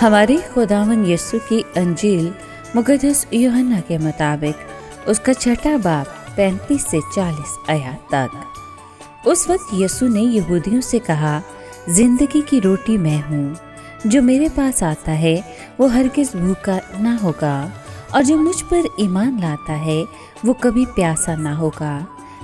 हमारे खुदावन यीशु की अंजील मुक़द्दस यूहन्ना के मुताबिक उसका छठा बाब 35 से 40 आयत तक। उस वक्त यीशु ने यहूदियों से कहा, जिंदगी की रोटी मैं हूँ, जो मेरे पास आता है वो हरगिज़ भूखा ना होगा, और जो मुझ पर ईमान लाता है वो कभी प्यासा ना होगा।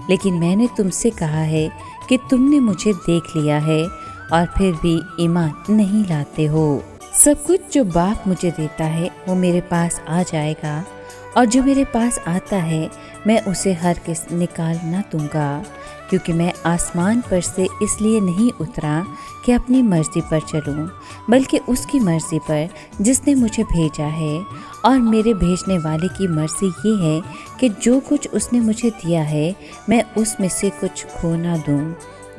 लेकिन मैंने तुमसे कहा है कि तुमने मुझे देख लिया है और फिर भी ईमान नहीं लाते हो। सब कुछ जो बाप मुझे देता है वो मेरे पास आ जाएगा, और जो मेरे पास आता है मैं उसे हरगिज़ निकाल ना दूंगा, क्योंकि मैं आसमान पर से इसलिए नहीं उतरा कि अपनी मर्ज़ी पर चलूं, बल्कि उसकी मर्ज़ी पर जिसने मुझे भेजा है। और मेरे भेजने वाले की मर्ज़ी ये है कि जो कुछ उसने मुझे दिया है मैं उसमें से कुछ खो ना दूं,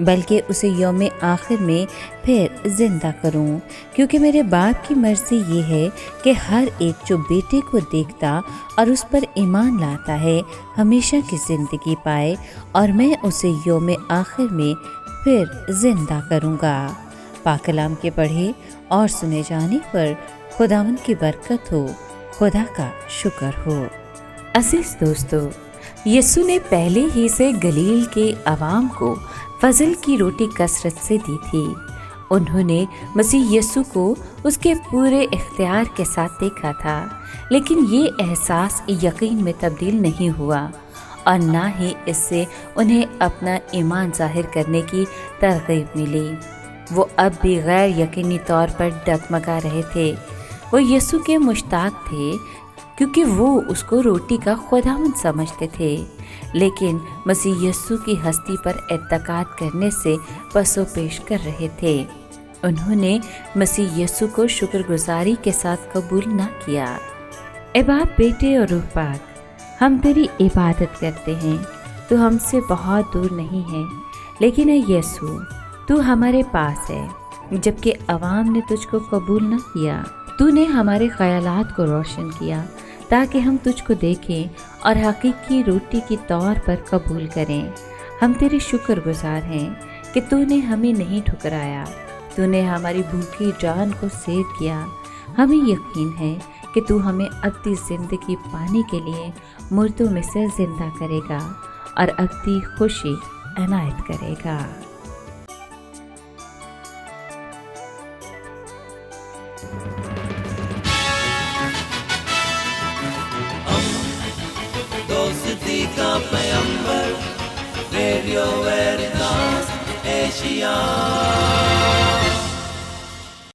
बल्कि उसे यौम आखिर में फिर ज़िंदा करूं। क्योंकि मेरे बाप की मर्ज़ी ये है कि हर एक जो बेटे को देखता और उस पर ईमान लाता है हमेशा की ज़िंदगी पाए, और मैं उसे यौम आखिर में फिर ज़िंदा करूंगा। पाक कलाम के पढ़े और सुने जाने पर खुदावंद की बरकत हो, खुदा का शुक्र हो। अज़ीज़ दोस्तों, यीशु ने पहले ही से गलील के अवाम को फजल की रोटी कसरत से दी थी। उन्होंने मसीह यीशु को उसके पूरे इख्तियार के साथ देखा था, लेकिन ये एहसास यकीन में तब्दील नहीं हुआ, और ना ही इससे उन्हें अपना ईमान जाहिर करने की तरगीब मिली। वो अब भी गैर यकीनी तौर पर डगमगा रहे थे। वो यीशु के मुश्ताक थे, क्योंकि वो उसको रोटी का खुदावंद समझते थे, लेकिन मसीह यीशु की हस्ती पर एतकाद करने से पसो पेश कर रहे थे। उन्होंने मसीह यीशु को शुक्रगुजारी के साथ कबूल ना किया। ए बाप, बेटे और रूह पाक, हम तेरी इबादत करते हैं। तू हमसे बहुत दूर नहीं है, लेकिन ए यीशु, तू हमारे पास है। जबकि अवाम ने तुझको कबूल न किया, तूने हमारे ख्यालात को रोशन किया ताकि हम तुझको देखें और हकीकी रोटी के तौर पर कबूल करें। हम तेरे शुक्रगुजार हैं कि तूने हमें नहीं ठुकराया, तूने हमारी भूखी जान को सेव किया। हमें यकीन है कि तू हमें अब्दी ज़िंदगी पाने के लिए मुर्दों में से ज़िंदा करेगा और अब्दी खुशी इनायत करेगा। दोस्ती का पैगंबर, रेडियो वेरितास एशिया।